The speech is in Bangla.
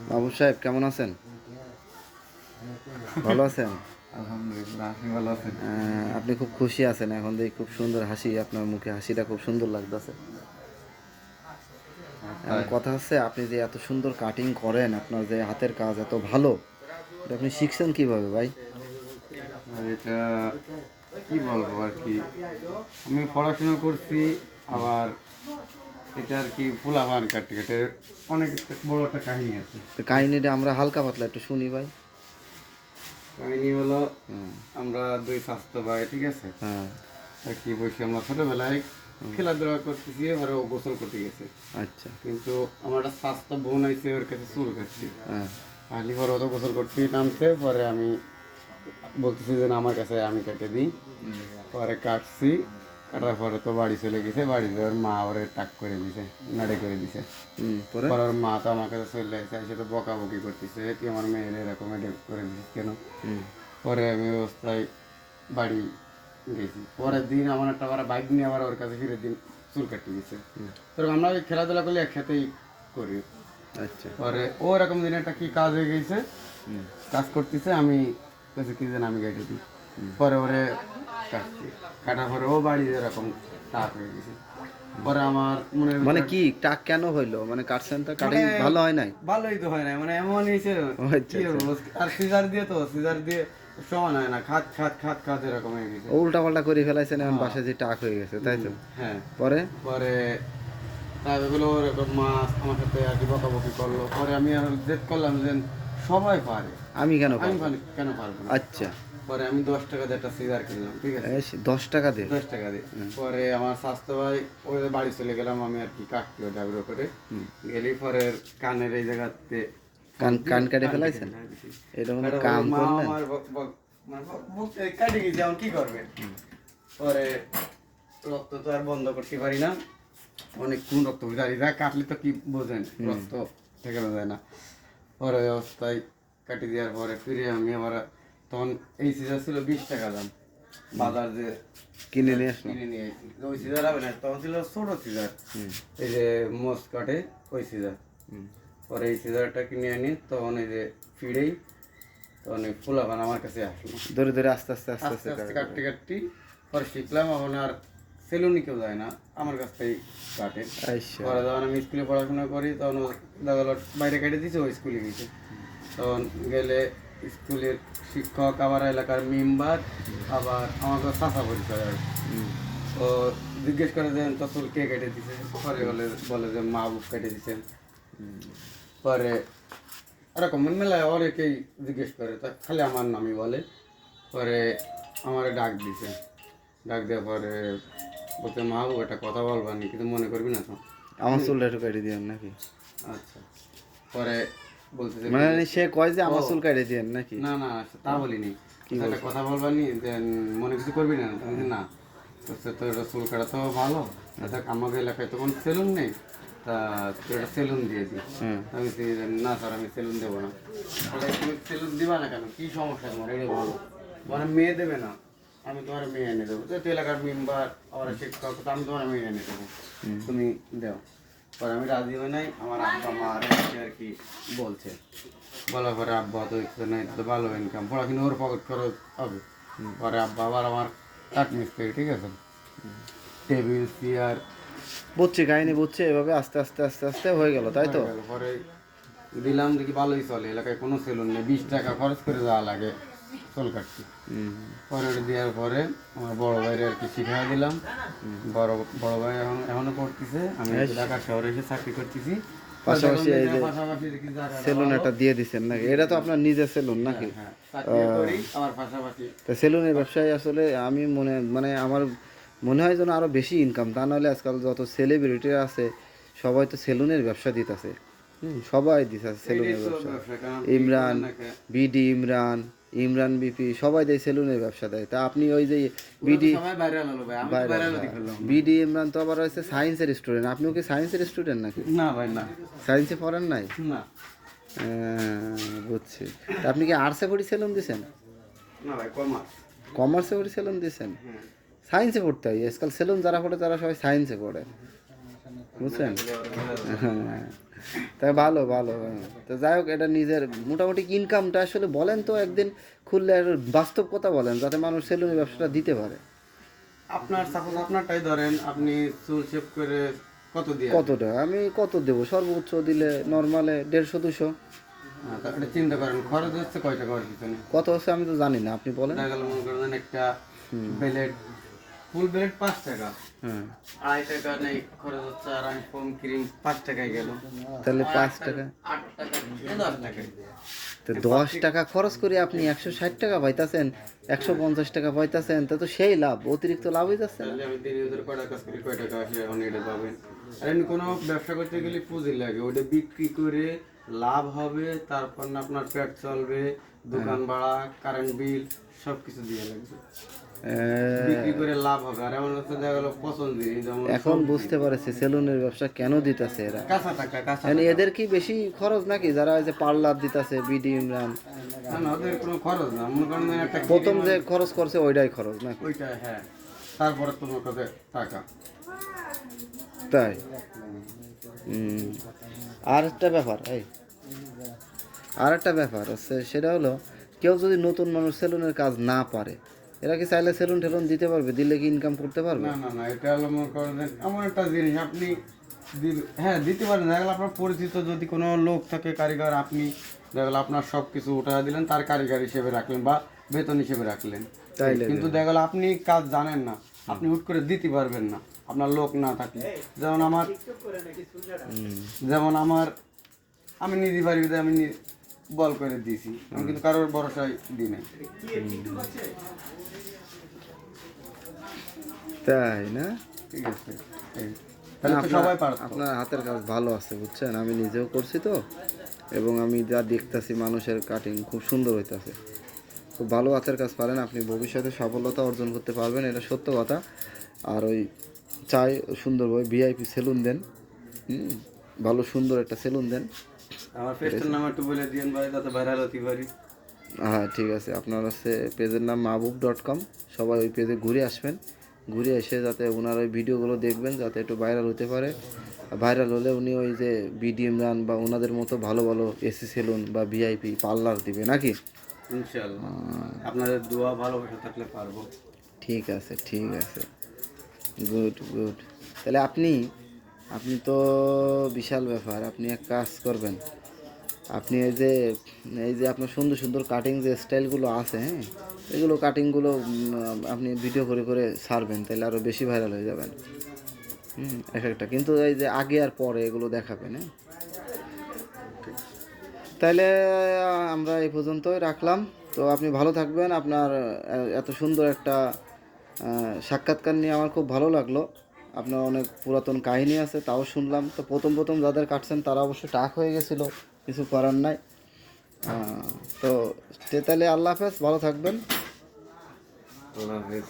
মাহবুব সাহেব কেমন আছেন? ভালো আছেন? আলহামদুলিল্লাহ, আপনি ভালো আছেন? আপনি খুব খুশি আছেন এখন দেখি, খুব সুন্দর হাসি আপনার মুখে, হাসিটা খুব সুন্দর লাগতেছে। এখন তাই? কথা হচ্ছে, আপনি যে এত সুন্দর কাটিং করেন, আপনার যে হাতের কাজ এত ভালো, এটা আপনি শিখছেন কিভাবে ভাই? আর এটা কি বলবো আর কি, আমি পড়াশোনা করছি, আবার এটা আর কি ফুলাভান কাটতে কাটে অনেক বড় একটা কাহিনী আছে। তো কাহিনিটা আমরা হালকা পাতলা একটু শুনি ভাই। কাহিনী হলো, হুম। আমরা দুই স্বাস্থ্য ভাই, ঠিক আছে, হ্যাঁ। আর কি বসে আমরা ছোটবেলায় খেলাধুলা করতেছি, এবারে ও গোসল করতে গেছে, আচ্ছা। কিন্তু আমার একটা স্বাস্থ্য বোন আইছে, ওর কাছে চুল কাটছি। হ্যাঁ। আলি পরে ও তো গোসল করতে নামছে, পরে আমি বলতেছি যে না, আমার কাছে আমি কেটে দিই। পরে কাটছি, কাটার পরে তো বাড়ি চলে গেছে, বাড়ি যাওয়ার মা ওরে টাক করে দিছে, নাড়ে করে দিছে। পরে? পরে ওর মা তো আমার কাছে চলে আসছে, এসে তো বকাবকি করতেছে, তুই আমার মেয়ের এরকম এটা করে দিস কেন। পরে আমি অবস্থায় বাড়ি গেছি, পরের দিন আমার একটা আবার বাইক নিয়ে আবার ওর কাছে ফিরে দিন চুল কাটতে গেছে। তো আমরা ওই খেলাধুলা করলে একসাথেই করি। আচ্ছা। পরে ও এরকম দিন একটা কি কাজ হয়ে গেছে, কাজ করতেছে, আমি কাছে কি যেন আমি কেটে দিই। পরে ওরে কাটছি, কাটার পরে ও বাড়ি এরকম টাক হয়ে গেছে। পরে আমার মনে মানে কি টাক কেন হইলো, মানে কাটছেন তো, কাটিং মানে ভালো হয় নাই? ভালোই তো হয় না, মানে এমন হয়েছে ও আচ্ছা কি আচ্ছা। বলবো, আর সিজার দিয়ে তো সিজার দিয়ে সমান হয় না, খাত খাত খাত খাত এরকম হয়ে গেছে। ও উল্টা পাল্টা করে ফেলাইছেন, এখন হ্যাঁ। বাসায় যে টাক হয়ে গেছে, তাই তো? হ্যাঁ। পরে? পরে তারপরে ওরকম মা আমার সাথে আর কি বকাবকি করলো, পরে আমি আর জেদ করলাম যে সবাই পারে, আমি কেন আমি পারবো? কেন পারবো না। আচ্ছা। পরে আমি 10 টাকা দিয়ে একটা সিজার কিনলাম, ঠিক আছে, 10 টাকা দিয়ে? 10 টাকা দিয়ে। পরে আমার স্বাস্থ্য ভাই ওই বাড়ি চলে গেলাম, আমি আর কি কাটতে ডাবড়ো করে গেলি, পরে কানের এই জায়গাতে কান কান কেটে কান ফেলাইছেন? ফেলে দিছি। এটা কোনো কাটার কাম পরে মা করলেন? আমার মানে বুক কাটে গেছে, এখন কি করবে। পরে রক্ত তো আর বন্ধ করতে পারি না, অনেক কোন রক্ত দাঁড়িয়ে যায়, কাটলে তো কি বোঝেন, রক্ত ঠেকানো যায় না। পরে ওই অবস্থায় কাটি দেওয়ার পরে ফিরে আমি আবার, তখন এই সিজার ছিল 20 টাকা দাম, বাজার যে কিনে নিয়ে আসলাম। কিনে নিয়ে আসি, ওই সিজার হবে না, তখন ছিল ছোট সিজার, এই যে মোষ কাটে ওই সিজার। পরে এই সিজারটা কিনে আনি, তখন এই যে ফিরেই তখন এই ফুলাবান আমার কাছে আসলো, ধরে ধরে আস্তে আস্তে আস্তে আস্তে আস্তে আস্তে কাটে। কাটতে কাটতে পরে শিখলাম, এখন আর সেলুনি কেউ যায় না, আমার কাছ থেকেই কাটে। আচ্ছা। পরে যখন আমি স্কুলে পড়াশোনা করি, তখন ও দেখা গেলো বাইরে কেটে দিয়েছে, ওই স্কুলে গেছে, তখন গেলে স্কুলের শিক্ষক, আবার এলাকার মেম্বার, আবার আমাকে চাষা পরিচয় হয়। ও জিজ্ঞেস করে যে তো চুল কে কেটে দিছে, পরে বলে যে মাহবুব কেটে দিছেন। পরে এরকম মেলায় অনেকেই জিজ্ঞেস করে, তা খালি আমার নামই বলে। পরে আমার ডাক দিছে, ডাক দেওয়ার পরে বলতে মাহবুব একটা কথা বলবানি, কিন্তু মনে করবি না তো। আমার চুলটা একটু কেটে দিয়েন নাকি? আচ্ছা। পরে বলতেছে মানে সে কয় যে আমার ও, চুল কেটে দিয়েন নাকি? না না তা বলিনি, একটা কথা বলবানি যে মনে কিছু করবি না, তুমি যে না তো তোর এটা চুল কাটা তো ভালো, দেখ আমাদের এলাকায় তো কোনো সেলুন নেই, তা তুই একটা সেলুন দিয়ে দিই। আমি বলছি, না স্যার আমি সেলুন দেবো না। বলে তুমি সেলুন দিবা না কেন, কি সমস্যা তোমার এটা বলো। মানে মেয়ে দেবে না, আমি তোমার মেয়ে এনে দেবো, তো এলাকার মেম্বার আমার শিক্ষক, তো আমি তোমার মেয়ে এনে দেবো, তুমি দেও। পরে আমি রাজি হই নাই, আমার আব্বা মা আর কি বলছে, বলার পরে আব্বা তো ইচ্ছে নেই, তো ভালো ইনকাম, পড়াশোনা ওর পকেট খরচ হবে। পরে আব্বা আবার আমার কাঠ মিস্ত্রি, ঠিক আছে, টেবিল চেয়ার বুঝছি, কাহিনী বুঝছি, এভাবে আস্তে আস্তে আস্তে আস্তে হয়ে গেল, তাই তো? পরে দিলাম, দেখি ভালোই চলে, এলাকায় কোনো সেলুন নেই, 20 টাকা খরচ করে যাওয়া লাগে চুল কাটতে। পরে ওটা দেওয়ার পরে আমার বড় ভাইয়ের আর কি শিখা দিলাম, বড় বড় ভাই এখনো করতেছে, আমি ঢাকা শহরে এসে চাকরি করতেছি, পাশাপাশি এই যে পাশাপাশি দেখি যারা সেলুন একটা দিয়ে দিচ্ছেন নাকি? এটা তো আপনার নিজের সেলুন নাকি? হ্যাঁ চাকরি করি, আমার পাশাপাশি তা সেলুনের ব্যবসায় আসলে আমি মানে আমার মনে হয় যেন আরও বেশি ইনকাম, তা নাহলে আজকাল যত সেলিব্রিটি আছে সবাই তো সেলুনের ব্যবসা দিতেছে। সবাই দিতেছে সেলুনের ব্যবসা। ব্যবসা, কারণ ইমরান, বিডি ইমরান, ইমরান বিপি সবাই দেয় সেলুনের ব্যবসা দেয়। তা আপনি ওই যে বিডি, সবাই ভাইরাল হলো ভাই, আমি তো ভাইরাল হতে পারলাম বিডি ইমরান তো আবার হচ্ছে সায়েন্সের স্টুডেন্ট, আপনিও কি সায়েন্সের স্টুডেন্ট নাকি? না ভাই, না সায়েন্সে পড়েন নাই? না বুঝছি। তা আপনি কি আর্টসে পড়ি সেলুন দিছেন? না ভাই, কমার্স। কমার্সে পড়ি সেলুন দিছেন? সায়েন্সে পড়তে হয়, আজকাল সেলুন যারা পড়ে তারা সবাই সায়েন্সে পড়ে, বুঝছেন? হ্যাঁ। তাই ভালো ভালো, হ্যাঁ। তো যাই হোক, এটা নিজের মোটামুটি ইনকামটা আসলে বলেন তো, একদিন খুললে আর বাস্তব কথা বলেন, যাতে মানুষ সেলুনের ব্যবসাটা দিতে পারে। আপনার সাপোজ আপনারটাই ধরেন, আপনি চুল শেভ করে কত দিয়ে কত টাকা আমি কত দেবো? সর্বোচ্চ দিলে নর্মালে 150-200। তারপরে চিন্তা করেন খরচ হচ্ছে কয় টাকা ওর পিছনে। কত হচ্ছে আমি তো জানি না, আপনি বলেন। দেখা গেল মনে করেন একটা বেলেট, ফুল বেলেট 5 টাকা, হ্যাঁ, 2.5 টাকা নেই খরচ হচ্ছে, আর আমি ফোম ক্রিম 5 টাকায় গেল, তাহলে 5 টাকা, 8 টাকা 10 টাকায়। তো 10 টাকা খরচ করে আপনি 160 টাকা পাইতাছেন, 150 টাকা পাইতাছেন, তা তো সেই লাভ, অতিরিক্ত লাভ হয়ে যাচ্ছে না? তাহলে আমি দিনে ওদের কয়টা কাজ করি, কয় টাকা আসে এখন এটা পাবেন। আর এমনি কোনো ব্যবসা করতে গেলে পুঁজি লাগে, ওটা বিক্রি করে লাভ হবে, তারপর না আপনার পেট চলবে, দোকান ভাড়া, কারেন্ট বিল সব কিছু দিয়ে লাগবে, বিক্রি করে লাভ হবে। আর এমন হচ্ছে দেখা গেল পছন্দ জিনিস, যেমন এখন বুঝতে পারছি সেলুনের ব্যবসা কেন দিতেছে এরা। কাঁচা টাকা, কাঁচা মানে এদের কি বেশি খরচ নাকি, যারা এই যে পার্লার দিতেছে, বিডি ইমরান, না না, ওদের কোনো খরচ না, মনে করেন যে একটা প্রথম যে খরচ করছে ওইটাই খরচ নাকি? ওইটা, হ্যাঁ, তারপরে তোমার কাছে টাকা। তাই? আর একটা ব্যাপার, আর একটা ব্যাপার হচ্ছে, সেটা হলো কেউ যদি নতুন মানুষ সেলুনের কাজ না পারে, এরা কি চাইলে সেলুন টেলুন দিতে পারবে? দিলে কি ইনকাম করতে পারবে? না না না, এটা হলো মনে করেন যে এমন একটা জিনিস আপনি হ্যাঁ দিতে পারেন। দেখা গেল আপনার পরিচিত যদি কোনো লোক থাকে কারিগর, আপনি দেখা গেল আপনার সব কিছু উঠা দিলেন, তার কারিগর হিসেবে রাখলেন বা বেতন হিসেবে রাখলেন। তাইলে কিন্তু দেখা গেল আপনি কাজ জানেন না, আপনি হুট করে দিতে পারবেন না আপনার লোক না থাকলে। যেমন আমার আমি নিজে বাড়ি আমি বল করে দিয়েছি, আমি কিন্তু কারোর ভরসায় দিই নাই। তাই না? ঠিক আছে, তাহলে তো সবাই পারত। আপনার হাতের কাজ ভালো আছে বুঝছেন, আমি নিজেও করছি তো, এবং আমি যা দেখতাছি মানুষের কাটিং খুব সুন্দর হইতাছে, খুব ভালো হাতের কাজ পারেন আপনি, ভবিষ্যতে সফলতা অর্জন করতে পারবেন, এটা সত্য কথা। আর ওই চাই সুন্দরভাবে ভিআইপি সেলুন দেন, ভালো সুন্দর একটা সেলুন দেন। আমার পেজটার নাম একটু বলে দিয়েন ভাই, যাতে ভাইরাল হতে পারি। হ্যাঁ ঠিক আছে, আপনার হচ্ছে পেজের নাম mahbub.com, সবাই ওই পেজে ঘুরে আসবেন, ঘুরে এসে যাতে ওনার ওই ভিডিওগুলো দেখবেন, যাতে একটু ভাইরাল হতে পারে। ভাইরাল হলে উনি ওই যে বিডি ইমরান বা ওনাদের মতো ভালো ভালো এসি সেলুন বা ভিআইপি পার্লার দিবে নাকি? ইনশাআল্লাহ আপনাদের দোয়া ভালোবাসা থাকলে পারবো। ঠিক আছে, ঠিক আছে, গুড গুড। তাহলে আপনি আপনি তো বিশাল ব্যাপার, আপনি এক কাজ করবেন, আপনি এই যে আপনার সুন্দর সুন্দর কাটিং যে স্টাইলগুলো আছে, হ্যাঁ, এগুলো কাটিংগুলো আপনি ভিডিও করে করে ছাড়বেন, তাহলে আরও বেশি ভাইরাল হয়ে যাবেন। এক একটা কিন্তু এই যে আগে আর পরে এগুলো দেখাবেন, হ্যাঁ। তাইলে আমরা এই পর্যন্তই রাখলাম। তো আপনি ভালো থাকবেন। আপনার এত সুন্দর একটা সাক্ষাৎকার নিয়ে আমার খুব ভালো লাগলো। আপনার অনেক পুরাতন কাহিনী আছে তাও শুনলাম। তো প্রথম প্রথম যাদের কাটছেন তারা অবশ্য টাক হয়ে গেছিলো, কিছু করার নাই। তো তাহলে আল্লাহ হাফেজ, ভালো থাকবেন। আল্লাহ হাফেজ।